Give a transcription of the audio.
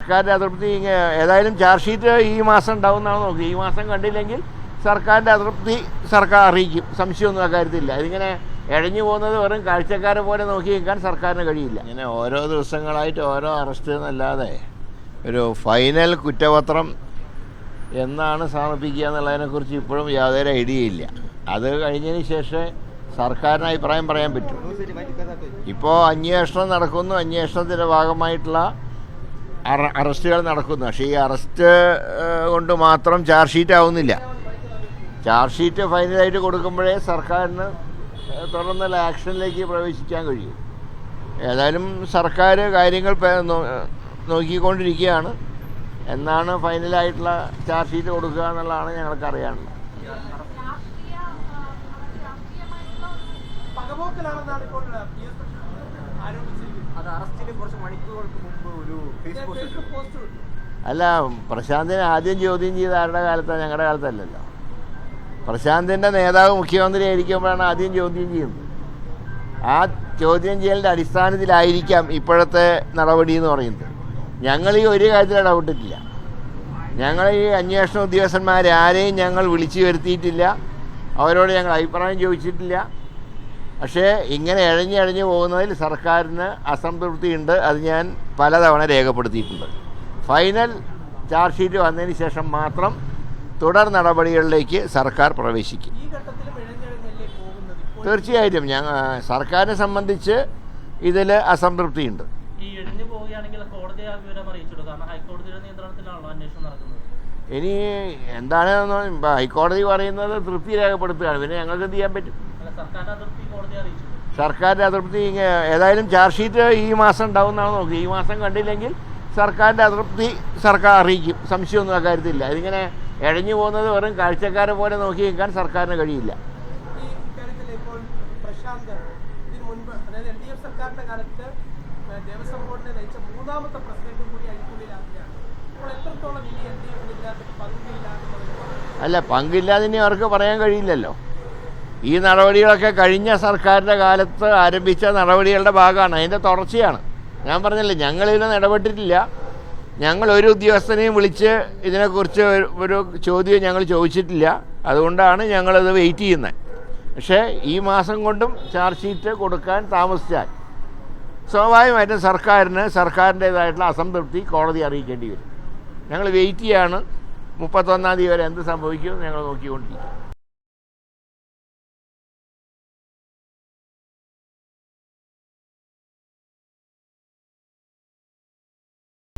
സർക്കാരിൻ്റെ അതൃപ്തി ഏതായാലും ചാർജ് ഷീറ്റ് ഈ മാസം ഉണ്ടാവുമെന്നാണ് നോക്കി. ഈ മാസം കണ്ടില്ലെങ്കിൽ സർക്കാരിൻ്റെ അതൃപ്തി സർക്കാർ അറിയിക്കും. സംശയമൊന്നും അക്കാര്യത്തില്ല. ഇതിങ്ങനെ ഇഴഞ്ഞു പോകുന്നത് വെറും കാഴ്ചക്കാരെ പോലെ നോക്കി നിൽക്കാൻ സർക്കാരിന് കഴിയില്ല. ഇങ്ങനെ ഓരോ ദിവസങ്ങളായിട്ട് ഓരോ അറസ്റ്റ് എന്നല്ലാതെ ഒരു ഫൈനൽ കുറ്റപത്രം എന്നാണ് സമർപ്പിക്കുക എന്നുള്ളതിനെക്കുറിച്ച് ഇപ്പോഴും യാതൊരു ഐഡിയ ഇല്ല. അത് കഴിഞ്ഞതിന് ശേഷം സർക്കാരിന് അഭിപ്രായം പറയാൻ പറ്റും. ഇപ്പോൾ അന്വേഷണം നടക്കുന്നു. അന്വേഷണത്തിൻ്റെ ഭാഗമായിട്ടുള്ള അറസ്റ്റുകൾ നടക്കുന്നു. പക്ഷേ ഈ അറസ്റ്റ് കൊണ്ട് മാത്രം ചാർജ് ഷീറ്റ് ആവുന്നില്ല. ചാർജ് ഷീറ്റ് ഫൈനലായിട്ട് കൊടുക്കുമ്പോഴേ സർക്കാരിന് തുടർന്നുള്ള ആക്ഷനിലേക്ക് പ്രവേശിക്കാൻ കഴിയും. ഏതായാലും സർക്കാർ കാര്യങ്ങൾ നോക്കിക്കൊണ്ടിരിക്കുകയാണ്. എന്നാണ് ഫൈനലായിട്ടുള്ള ചാർജ് ഷീറ്റ് കൊടുക്കുക എന്നുള്ളതാണ് ഞങ്ങൾക്ക് അറിയാനുള്ളത്. അല്ല, പ്രശാന്തിനെ ആദ്യം ചോദ്യം ചെയ്ത ആരുടെ കാലത്താണ്? ഞങ്ങളുടെ കാലത്തല്ലല്ലോ. പ്രശാന്തിൻ്റെ നേതാവ് മുഖ്യമന്ത്രി ആയിരിക്കുമ്പോഴാണ് ആദ്യം ചോദ്യം ചെയ്യുന്നത്. ആ ചോദ്യം ചെയ്യലിൻ്റെ അടിസ്ഥാനത്തിലായിരിക്കാം ഇപ്പോഴത്തെ നടപടി എന്ന് പറയുന്നത്. ഞങ്ങൾ ഈ ഒരു കാര്യത്തിൽ ഇടപെട്ടിട്ടില്ല. ഞങ്ങൾ ഈ അന്വേഷണ ഉദ്യോഗസ്ഥന്മാരെ ആരെയും ഞങ്ങൾ വിളിച്ചു വരുത്തിയിട്ടില്ല. അവരോട് ഞങ്ങൾ അഭിപ്രായം ചോദിച്ചിട്ടില്ല. പക്ഷേ ഇങ്ങനെ ഇഴഞ്ഞു പോകുന്നതിൽ സർക്കാരിന് അസംതൃപ്തിയുണ്ട്. അത് ഞാൻ പലതവണ രേഖപ്പെടുത്തിയിട്ടുണ്ട്. ഫൈനൽ ചാർജ് ഷീറ്റ് വന്നതിന് ശേഷം മാത്രം തുടർ നടപടികളിലേക്ക് സർക്കാർ പ്രവേശിക്കും. തീർച്ചയായിട്ടും സർക്കാരിനെ സംബന്ധിച്ച് ഇതിൽ അസംതൃപ്തിയുണ്ട്. ഇനി എന്താണ് ഹൈക്കോടതി പറയുന്നത് തൃപ്തി രേഖപ്പെടുത്തുകയാണ്. പിന്നെ ഞങ്ങൾക്ക് എന്ത് ചെയ്യാൻ പറ്റും? സർക്കാരിൻ്റെ അതൃപ്തി ഏതായാലും ചാർജ് ഷീറ്റ് ഈ മാസം ഉണ്ടാവുമെന്നാണ് നോക്കി. ഈ മാസം കണ്ടില്ലെങ്കിൽ സർക്കാരിൻ്റെ അതൃപ്തി സർക്കാർ അറിയിക്കും. സംശയമൊന്നും അക്കാര്യത്തില്ല. ഇതിങ്ങനെ ഇഴഞ്ഞു പോകുന്നത് വെറും കാഴ്ചക്കാരെ പോലെ നോക്കി നിൽക്കാൻ സർക്കാരിന് കഴിയില്ല. അല്ല, പങ്കില്ലാതിനി അവർക്ക് പറയാൻ കഴിയില്ലല്ലോ. ഈ നടപടികളൊക്കെ കഴിഞ്ഞ സർക്കാരിൻ്റെ കാലത്ത് ആരംഭിച്ച നടപടികളുടെ ഭാഗമാണ്. അതിൻ്റെ തുടർച്ചയാണ്. ഞാൻ പറഞ്ഞില്ലേ, ഞങ്ങളിതിലൊന്നും ഇടപെട്ടിട്ടില്ല. ഞങ്ങൾ ഒരു ഉദ്യോഗസ്ഥനെയും വിളിച്ച് ഇതിനെക്കുറിച്ച് ഒരു ചോദ്യം ഞങ്ങൾ ചോദിച്ചിട്ടില്ല. അതുകൊണ്ടാണ് ഞങ്ങളിത് വെയിറ്റ് ചെയ്യുന്നത്. പക്ഷേ ഈ മാസം കൊണ്ടും ചാർജ് ഷീറ്റ് കൊടുക്കാൻ താമസിച്ചാൽ സ്വാഭാവികമായിട്ടും സർക്കാരിൻ്റേതായിട്ടുള്ള അസംതൃപ്തി കോടതി അറിയിക്കേണ്ടി വരും. ഞങ്ങൾ വെയിറ്റ് ചെയ്യാണ്. 31-ാം തീയതി വരെ എന്ത് സംഭവിക്കുമെന്ന് ഞങ്ങൾ നോക്കിക്കൊണ്ടിരിക്കും.